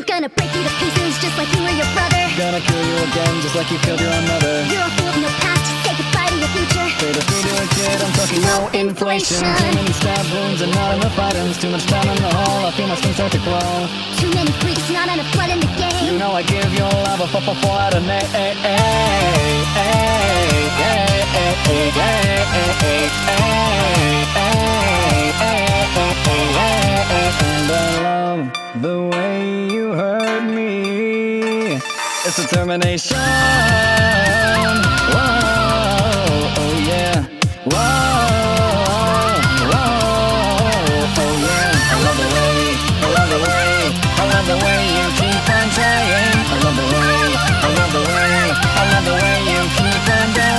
Gonna break you to pieces just like you were your brother. Gonna kill you again just like you killed your own mother. You're a fool of your past, say goodbye to your future. Say the food to a kid, I'm talking no inflation. Too many stab wounds and not enough items. Too much time in the hole, I feel my skin start to crawl. Too many freaks, not enough blood in the game. You know I give your love a 4 out of 8. And I love the way you hurt me. It's determination. Whoa, oh yeah. Whoa, whoa, oh yeah. I love the way, I love the way, I love the way you keep on trying. I love the way, I love the way, I love the way you keep on dying.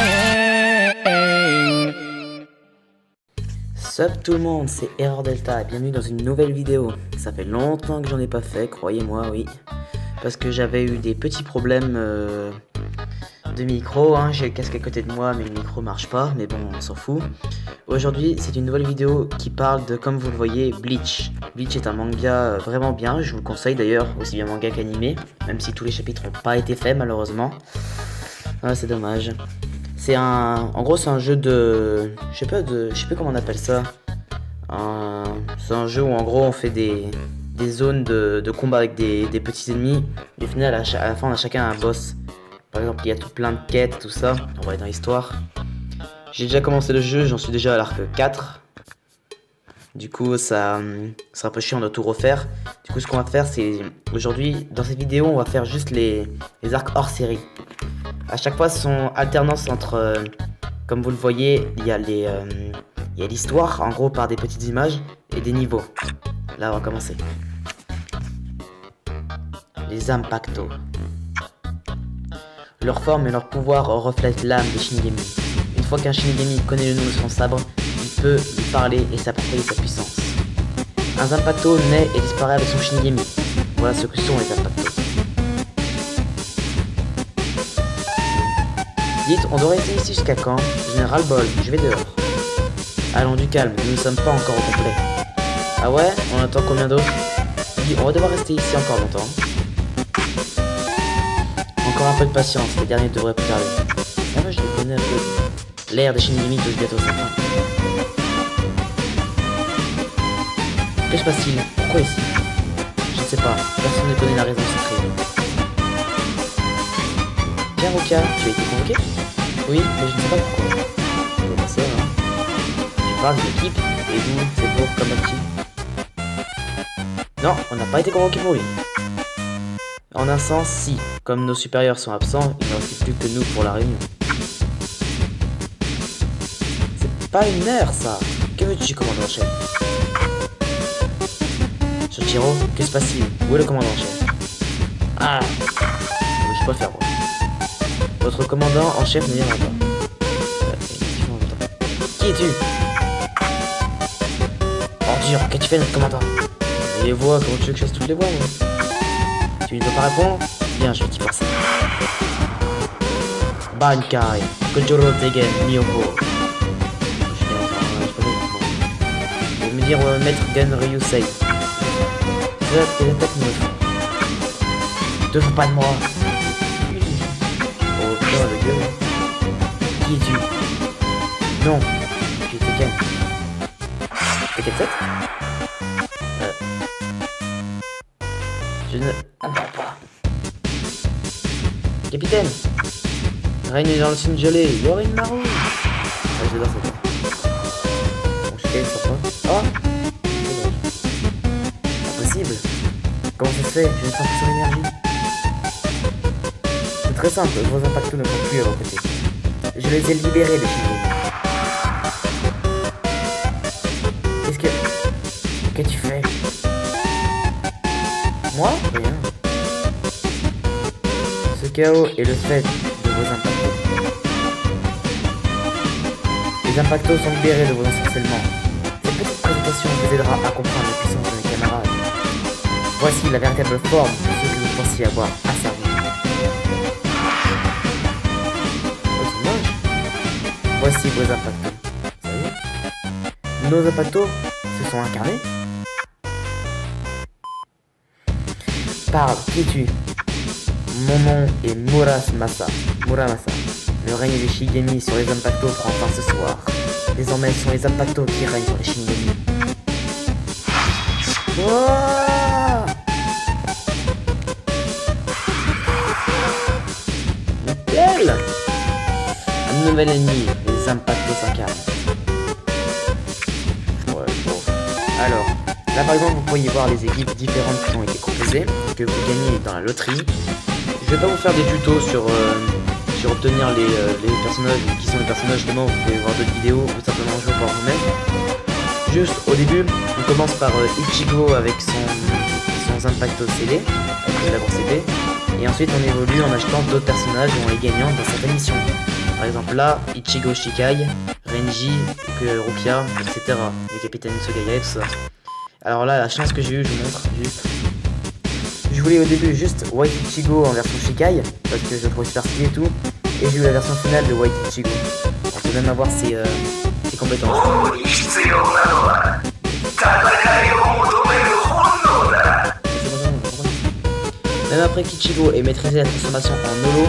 Sup tout le monde, c'est Error Delta et bienvenue dans une nouvelle vidéo. Ça fait longtemps que j'en ai pas fait, croyez-moi, oui. Parce que j'avais eu des petits problèmes de micro, hein. J'ai le casque à côté de moi mais le micro marche pas, mais bon on s'en fout. Aujourd'hui c'est une nouvelle vidéo qui parle de, comme vous le voyez, Bleach. Bleach est un manga vraiment bien, je vous le conseille d'ailleurs, aussi bien manga qu'animé, même si tous les chapitres n'ont pas été faits malheureusement. Ah, c'est dommage. C'est en gros c'est un jeu de, je sais pas comment on appelle ça. C'est un jeu où en gros on fait des zones de combat avec des petits ennemis. Et au final à la fin on a chacun un boss. Par exemple il y a tout plein de quêtes, tout ça. On va aller dans l'histoire. J'ai déjà commencé le jeu, j'en suis déjà à l'arc 4. Du coup ça sera un peu chiant de tout refaire. Du coup ce qu'on va faire c'est, aujourd'hui dans cette vidéo on va faire juste les arcs hors série. À chaque fois, ce sont alternances entre, comme vous le voyez, il y a l'histoire, en gros par des petites images, et des niveaux. Là, on va commencer. Les Impactos. Leur forme et leur pouvoir reflètent l'âme des Shinigami. Une fois qu'un Shinigami connaît le nom de son sabre, il peut lui parler et s'approprier sa puissance. Un Zanpakuto naît et disparaît avec son Shinigami. Voilà ce que sont les Impactos. Dites, on doit rester ici jusqu'à quand? Général Ball, je vais dehors. Allons, du calme, nous ne sommes pas encore au complet. Ah ouais? On attend combien d'autres? Oui, on va devoir rester ici encore longtemps. Encore un peu de patience, les derniers devraient plus tarder. Ah ouais, je les connais un peu. L'ère des Shinigami touche bientôt sa fin. Que se passe-t-il? Pourquoi ici? Je ne sais pas, personne ne connaît la raison de cette réunion. Bien Ruka, tu as été convoqué? Oui, mais je ne sais pas pourquoi. Comment ça, hein? Tu parles d'une équipe, et vous, c'est pour comme actif? Non, on n'a pas été convoqué pour lui. En un sens, si. Comme nos supérieurs sont absents, il ne reste plus que nous pour la réunion. C'est pas une heure, ça. Que veux-tu, commandant en chef? Shoichiro, que se passe-t-il? Où est le commandant en chef? Ah, je peux le faire, moi. Votre commandant en chef ne viendra pas. Qui es-tu? Ordure, qu'as-tu fait notre commandant? Les voix, comment tu veux que je fasse toutes les voix, moi? Tu ne veux pas répondre? Bien, je vais t'y forcer. Bankai, Kojuro Tegen, Miyoko. Je vais me dire Maître Gun Ryusei. Tes attaques me font. Te fous pas de moi. Oh putain, le gueule. Qui es-tu? Non, je suis Tekken. Tekken 7? Je ne comprends pas. Capitaine! Règne dans le signe gelé, Yorimaru! Ah, j'adore cette. Bon, je suis sur quoi? Oh! Impossible! Comment ça se fait? Je ne sens plus son énergie. C'est très simple, vos Impactos ne sont plus à vos côtés. Je les ai libérés de Shinigami. Qu'as-tu fait? Moi? Rien. Ce chaos est le fait de vos Impactos. Les Impactos sont libérés de vos ensorcellements. Cette petite présentation vous aidera à comprendre la puissance de mes camarades. Voici la véritable forme de ce que vous pensiez avoir asservi. Voici vos Impactos. Ça y est? Nos Impactos se sont incarnés? Parle, qui es-tu? Mon nom est Muramasa. Le règne des Shinigami sur les Zanpakuto prend fin ce soir. Désormais, ce sont les Zanpakuto qui règnent sur les Shinigami. Wouah! Nickel! Un nouvel ennemi, les Zanpakuto s'incarnent. Ouais, bon. Alors, là par exemple, vous pourriez voir les équipes différentes qui ont été composées, que vous gagnez dans la loterie. Je vais pas vous faire des tutos sur obtenir les personnages, qui sont les personnages, justement, vous pouvez voir d'autres vidéos, ou simplement jouer par vous-même. Juste au début, on commence par Ichigo avec son Zanpakuto CD, avec le d'abord CD, et ensuite on évolue en achetant d'autres personnages et en les gagnant dans certaines missions. Par exemple là, Ichigo Shikai, Renji, Rukia, etc. Le capitaine Sugaya et tout ça. Alors là, la chance que j'ai eue, je vous montre juste. Je voulais au début juste White Ichigo en version Shikai, parce que je le trouvais super stylé et tout, et j'ai eu la version finale de White Ichigo. On peut même avoir ses compétences. Même après qu'Ichigo ait maîtrisé la transformation en holo,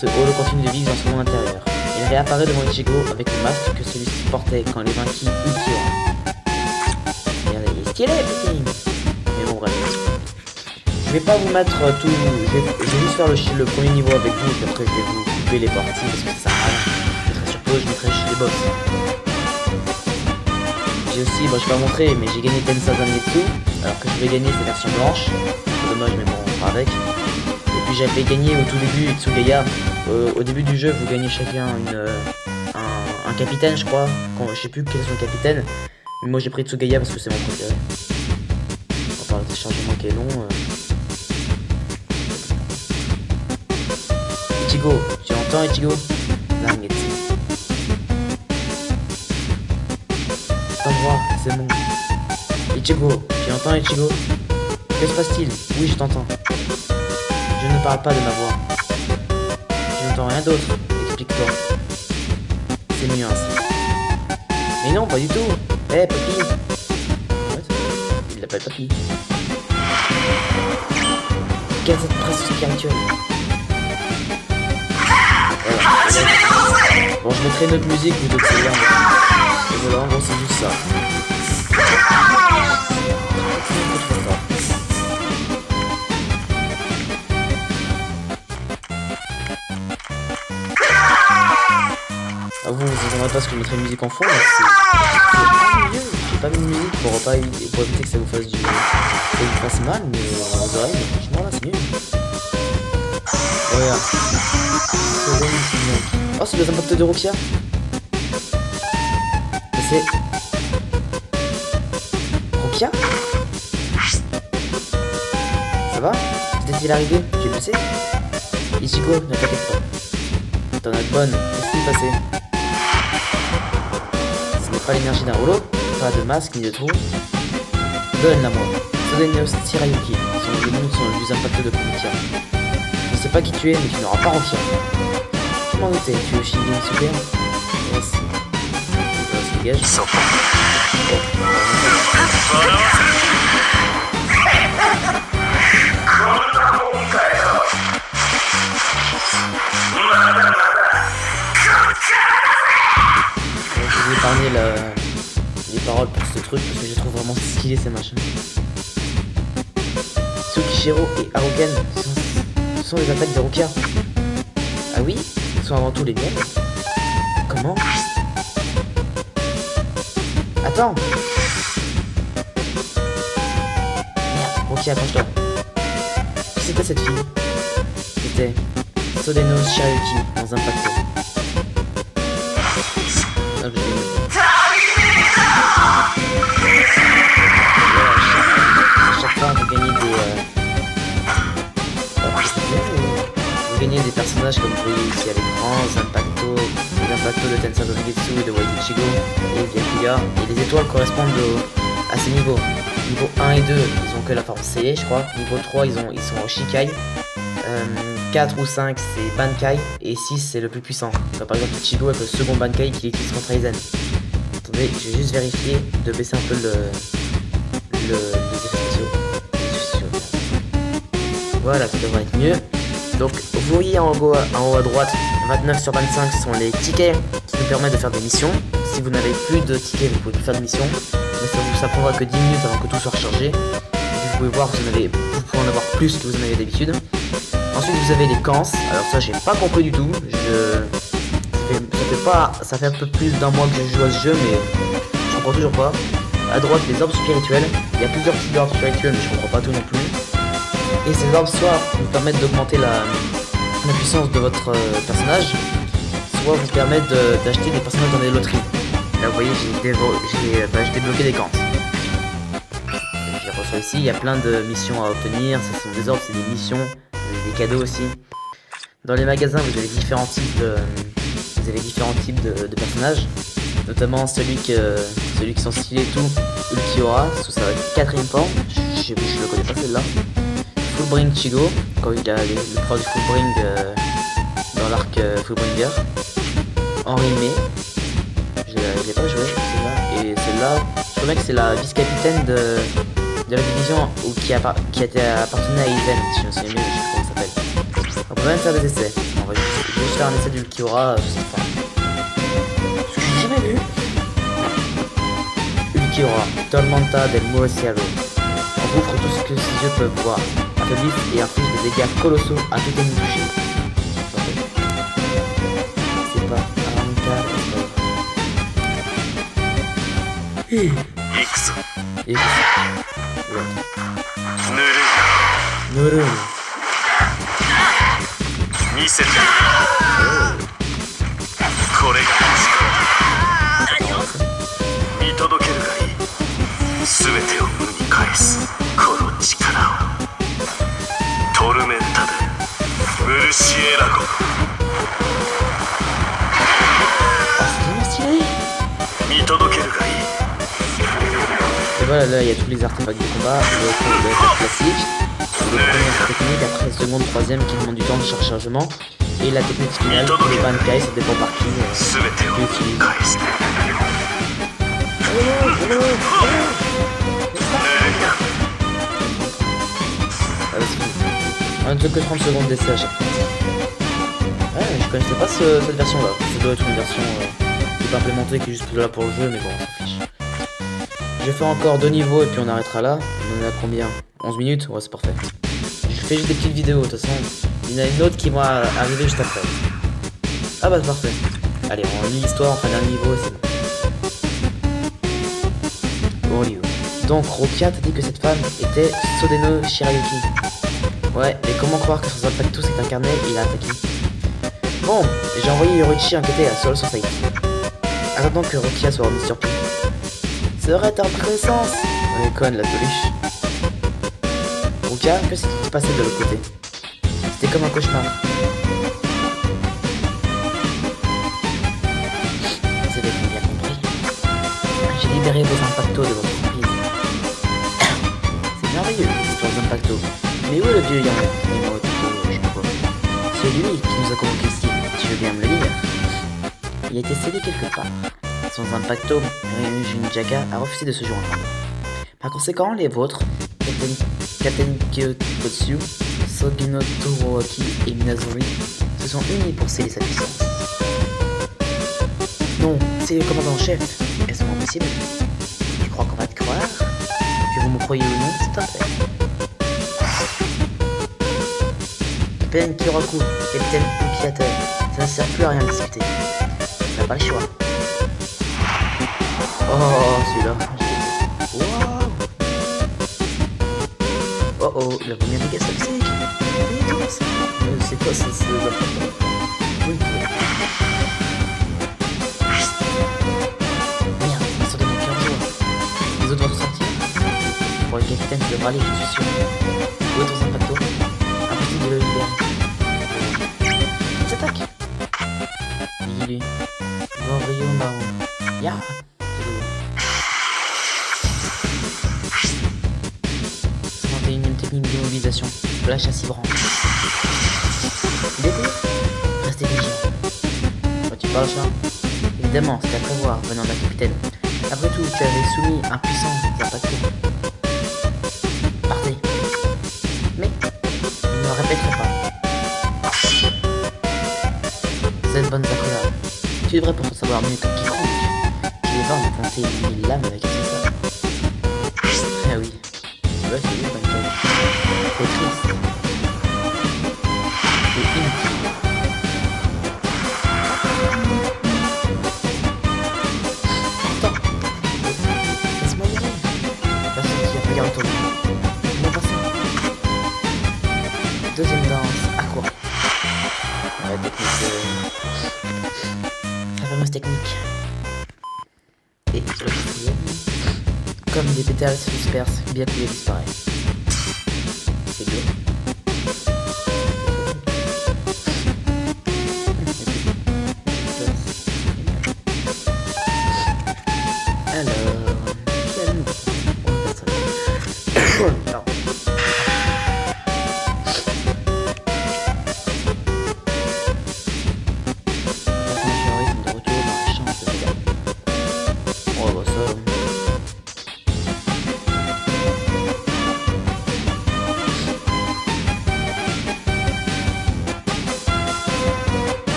ce holo continue de vivre dans son monde intérieur. Il réapparaît devant Ichigo avec le masque que celui-ci portait quand les vaincus Ukiura. Regardez, il est stylé, putain. Mais bon, bref. Je vais pas vous mettre tout. Je vais juste faire le premier niveau avec vous, et après je vais vous couper les parties parce que ça sert à rien. Je mettrai sur pause, je mettrai chez les boss. J'ai aussi, bon, je vais pas montrer, mais j'ai gagné Tensa Zangetsu, alors que je vais gagner cette version blanche. C'est dommage, mais bon, on fera avec. Et puis j'avais gagné au tout début Tsugaya. Au début du jeu, vous gagnez chacun un capitaine, je crois. Je sais plus quel est son capitaine. Mais moi j'ai pris Tsugaya parce que c'est mon préféré. On parle de chargement qui est long. Ichigo, tu entends Ichigo? Zangetsu. Cet endroit, c'est bon. Ichigo, tu entends Ichigo? Que se passe-t-il? Oui, je t'entends. Je ne parle pas de ma voix. Je n'entends rien d'autre. Explique-toi. C'est mieux ainsi. Mais non, pas du tout. Eh, hey, Papy. What? Il l'appelle Papy. Quelle est cette presse spirituelle? Voilà. Bon, je mettrai une autre musique plutôt que celle-là. Et voilà, en gros, c'est juste ça. Ah, vous n'entendrez pas ce que je mettrai une musique en fond, mais j'ai pas mis de musique pour éviter que ça vous fasse mal, mais aux oreilles, mais franchement là c'est nul. Regarde. Oh, c'est le Zanpakuto de Rukia. Mais c'est... Rukia? Ça va? Peut-être arrivé? Tu es blessé? Ichigo, ne t'inquiète pas. T'en as de bonnes. Qu'est-ce qui s'est passé? Ce n'est pas l'énergie d'un holo, pas de masque ni de trou. Donne-la moi. Sodenos Shirayuki. Le nom du Zanpakuto de Rukia. Je ne sais pas qui tu es, mais tu n'auras pas Rukia. Je m'en doutais, tu es le Shinigami Super? Yes. On se dégage. Je vais épargner les paroles pour ce truc parce que je trouve vraiment stylé ces machins. Tsukishiro et Haruken, ce sont les attaques de Rukia. Ah oui? Ce sont avant tout les miennes. Comment? Attends! Merde, Rukia, accroche-toi. Qui c'était cette fille? C'était Sodenos Shirayuki dans Zanpakuto. Ah, chaque fois vous gagnez des personnages comme vous voyez ici à l'écran, Zanpakuto de Tensa Zangetsu et de White Ichigo et Byakuya, et les étoiles correspondent à ces niveaux. Niveau 1 et 2 ils ont que la forme C, je crois. Niveau 3 ils sont au Shikai. 4 ou 5 c'est Bankai et 6 c'est le plus puissant. Enfin, par exemple Ichigo avec le second Bankai qu'il utilise contre Aizen. Attendez, je vais juste vérifier de baisser un peu les effets spéciaux. Voilà, ça devrait être mieux. Donc vous voyez en haut à droite, 29 sur 25 sont les tickets qui nous permettent de faire des missions. Si vous n'avez plus de tickets, vous pouvez plus faire de missions. Mais ça prendra que 10 minutes avant que tout soit rechargé. Et vous pouvez voir, vous pouvez en avoir plus que vous en avez d'habitude. Ensuite vous avez les cans. Alors ça j'ai pas compris du tout. Ça fait un peu plus d'un mois que je joue à ce jeu, mais je comprends toujours pas. À droite les orbes spirituels. Il y a plusieurs types d'orbes spirituels, mais je comprends pas tout non plus. Et ces orbes soit vous permettent d'augmenter la puissance de votre personnage, soit vous permettent d'acheter des personnages dans des loteries. Là vous voyez j'ai débloqué des camps. Je reçois ici, il y a plein de missions à obtenir, ce sont des orbes, c'est des missions, des cadeaux aussi. Dans les magasins vous avez différents types de personnages, notamment celui qui sont stylés et tout, Ulquiorra, sous sa 4ème forme, je le connais pas celle-là. Fullbring Chigo, quand il a le pro du Fullbring dans l'arc Fullbringer. Henri May, je l'ai pas joué celle-là. Et celle-là, je crois bien que c'est la vice-capitaine de la division qui appartenait à Even, si je me souviens bien, je sais pas comment ça s'appelle. On peut même faire des essais. On va juste faire un essai d'Ulquiorra cette fois. Ce que j'ai jamais vu. Ulquiorra, Tormenta del Murciélago. On ouvre tout ce que ses yeux peuvent voir. Et inflige des dégâts colossaux à tout ennemi touché. C'est pas un cas. Et Nuru. Et voilà, là il y a tous les artefacts de combat, le classique, les premières techniques, après la seconde, troisième qui demande du temps de chargement, et la technique finale pour les Bankai, ça dépend par qui utilise. On n'a que 30 secondes d'essai à chaque fois. Ouais, je connaissais pas cette version là. Ça doit être une version qui est pas implémentée, qui est juste là pour le jeu, mais bon, on s'en fiche. Je vais faire encore 2 niveaux et puis on arrêtera là. On en est à combien? 11 minutes? Ouais, c'est parfait. Je fais juste des petites vidéos, de toute façon. Il y en a une autre qui va arriver juste après. Ah bah, c'est parfait. Allez, on lit l'histoire, on fait un niveau et c'est bon. Bon, donc, Rokia t'a dit que cette femme était Sodeno Shirayuki. Ouais, mais comment croire que son Impacto s'est incarné et il a attaqué? Bon, j'ai envoyé Yorichi enquêter à Soul Society. Attendant que Rokia soit remis sur pied. Serait en présence. Ouais, conne la peluche. Rokia, que s'est-il passé de l'autre côté? C'était comme un cauchemar. Vous avez bien compris. J'ai libéré vos Impactos de votre prise. C'est merveilleux, l'histoire d'Impacto. Mais où est le vieux Yamamoto, je sais pas. C'est lui qui nous a convoqués ici. Tu veux bien me le lire? Il a été scellé quelque part. Sans Impacto, Ryujinjaga a refusé de se joindre. Par conséquent, les vôtres, Katen Kyototsu, Sogino Toroaki et Minazori, se sont unis pour sceller sa puissance. Non, c'est le commandant en chef. Est-ce possible? Je crois qu'on va te croire. Que vous me croyez ou non, c'est un fait. Capitaine Kyoraku, capitaine Ukiata, ça ne sert plus à rien de discuter. On n'a pas le choix. Oh, celui-là. Wow. Oh oh, la première dégâts toxique. C'est quoi ça? C'est oui. Merde, on s'en donne un cœur joie. Les autres vont sortir. Pour le capitaine, tu devras aller, je suis sûr. Où est ton Impacto? Impossible de le libérer. Ils attaquent. Dis-lui. Gorio Maro. Ya. 51ème technique d'immobilisation. Flash à 6 branches. Dédé, restez vigilant. Quand tu parles, chat? Évidemment, c'est à prévoir venant d'un capitaine. Après tout, tu avais soumis un puissant Impacto. Partez. Mais, répéterai pas. Cette bonne Sakura, tu devrais pourtant savoir mieux que quiconque qu'il est vain de compter 1000 lames avec un seul. Ah oui, ouais, c'est lui, Bankai. C'est triste. Et inutile. Attends, laisse-moi y aller. Va sortir, regarde autour de moi. Non, pas ça. Deuxième danse, aqua. La technique la fameuse technique. Et le quatrième, comme des pétales se dispersent, bien qu'il disparaît. C'est beau. Alors, quel nom? Alors.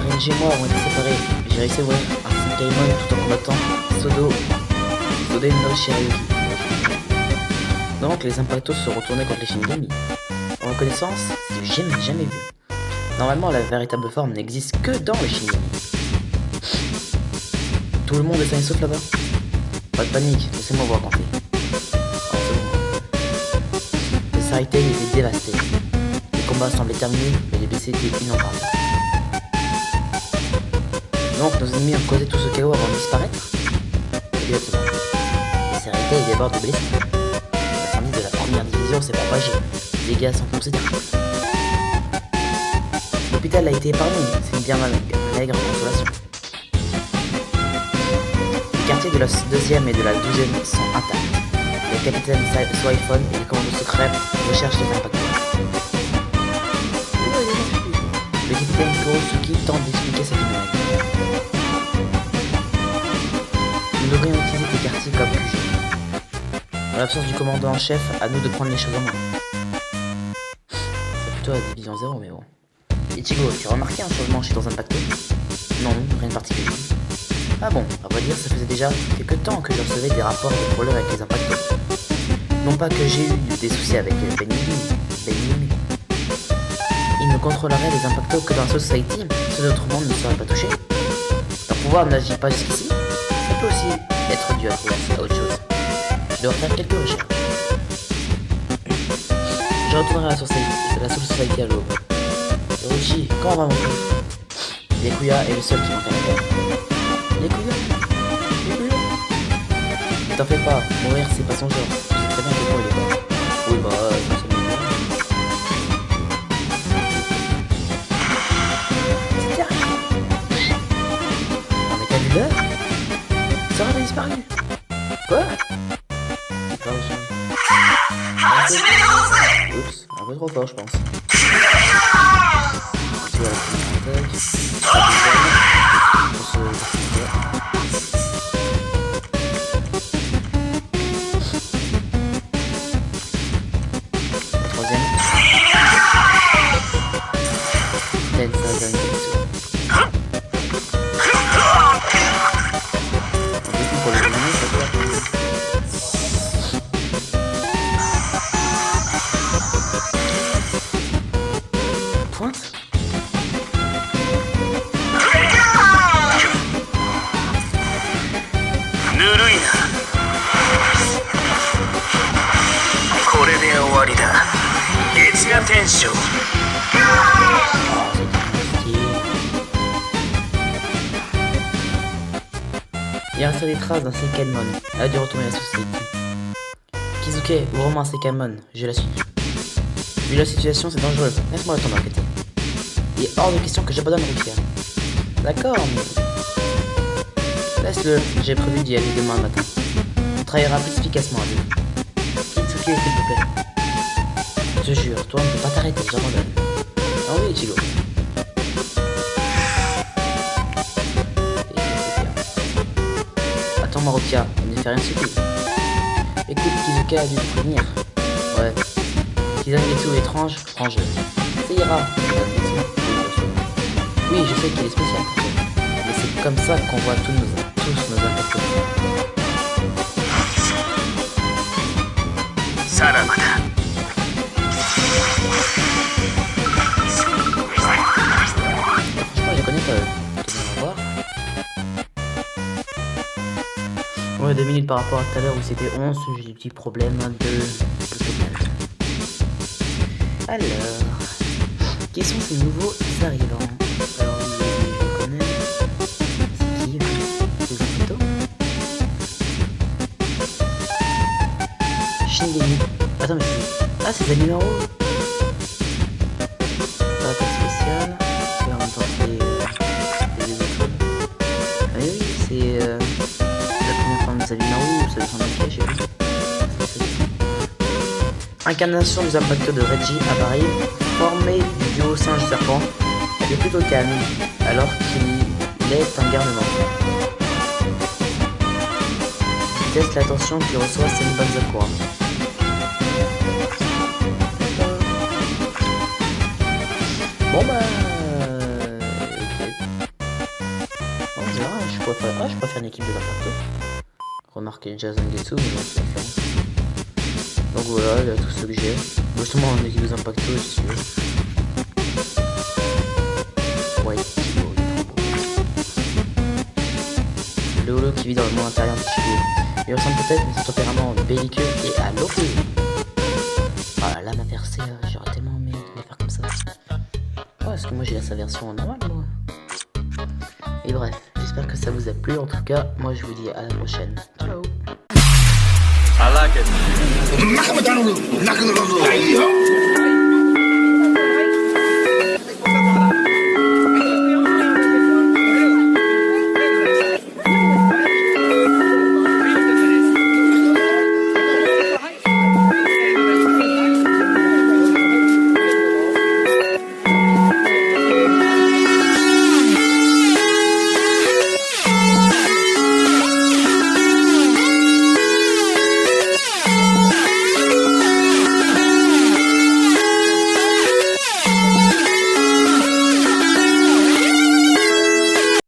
Renji et moi avons été séparés. J'ai réussi à ouvrir un Senkaimon tout en combattant Sode no Shirayuki. Donc les Impactos se retournaient contre les Shinigami. En reconnaissance, c'est du jamais vu. Normalement, la véritable forme n'existe que dans les Shinigami. Tout le monde est sain et sauf là-bas. Pas de panique, laissez-moi vous raconter. Oh, c'est bon. Le Sarité était dévasté. Les combats semblaient terminés, mais les blessés étaient innombrables. Donc nos ennemis ont causé tout ce chaos avant de disparaître? Exactement. Les Sarité débordent de blessés. L'incendie de la première division s'est propagé. Les dégâts sont considérables. L'hôpital a été épargné, c'est une bien maigre consolation. Les quartiers de la 2e et de la 12e sont intacts. Le capitaine Swaifon et les commandos secrets recherchent les impacteurs. Le capitaine Kurosuki tente d'expliquer ce phénomène. Nous devrions utiliser tes quartiers comme QG. En l'absence du commandant en chef, à nous de prendre les choses en main. C'est plutôt la division 0, mais bon. Ichigo, tu as remarqué un changement chez ton impacté? Non, rien de particulier. Ah bon, à vrai dire, ça faisait déjà quelques temps que je recevais des rapports de problèmes avec les impactos. Non pas que j'ai eu des soucis avec Benim. Il ne contrôlerait les impactos que dans la Society, ceux d'autres mondes ne seraient pas touchés. Leur pouvoir n'agit pas jusqu'ici. Ça peut aussi être dû à autre chose. Je dois faire quelques recherches. Je retournerai à la Society à l'aube. Hiroshi, quand on va monter? Yakuya est le seul qui monte à la terre. Yakuya? Ne t'en fais pas, mourir c'est pas son genre. Je sais très bien que pour il est mort. Oui bah, ça c'est bien. C'est terrible. Non mais t'as vu l'heure? Ça aurait disparu. Quoi? C'est pas aussi. Oups, un peu trop fort je pense. Tu vois, pointe. Il reste des traces d'un Senkaimon. Elle a dû retourner à la Society. Kizuke, ouvre-moi un Senkaimon, je la suis. Vu la situation, c'est dangereux. Laisse-moi le temps d'enquêter. Il est hors de question que j'abandonne Rukia. D'accord, mais... laisse-le, j'ai prévu d'y aller demain matin. On travaillera plus efficacement à deux. Kitsuke, s'il te plaît. Je te jure, toi on ne peut pas t'arrêter, j'abandonne. Ah oui, Ichigo. Attends-moi, Rukia, elle ne fait rien de stupide. Écoute, Kizuka a dû te prévenir. Ouais, Si Zangetsu est étrange, range-le. Ça ira. Oui, je sais qu'il est spécial. Mais c'est comme ça qu'on voit tous nos impacts. Franchement, je les connais pas. On va voir. Ouais, 2 minutes par rapport à tout à l'heure où c'était 11, j'ai des petits problèmes de stockage. Alors, qui sont ces nouveaux arrivants? Alors, je connais. C'est qui? C'est Zafito? Shingeki. Attends, mais c'est... Ah, c'est Zamimaru. Pas attaque spéciale. Et en même temps, c'est des autres. Ah oui, c'est la première forme de Zamimaru, ça descend de cache, Incarnation des impacts de Reggie apparaît, formé du duo singe-serpent. Elle est plutôt calme, alors qu'il est un garnement. Il teste l'attention qu'il reçoit Senban Zakura. Bon bah... ok. On verra, je préfère une équipe de impacts. Remarquez déjà Zangetsu, mais non, c'est différent. Donc voilà, il y a tout ce que j'ai. Justement, en équipe des impactos, si tu veux. Ouais, c'est beau, il est trop beau. Le holo qui vit dans le monde intérieur de Chibier. Il ressemble peut-être, mais son tempérament belliqueux et à l'opposé. Ah là, ma percée, j'aurais tellement aimé la faire comme ça. Oh, est-ce que moi j'ai sa version normale, moi? Et bref, j'espère que ça vous a plu. En tout cas, moi je vous dis à la prochaine. Ciao. I like it.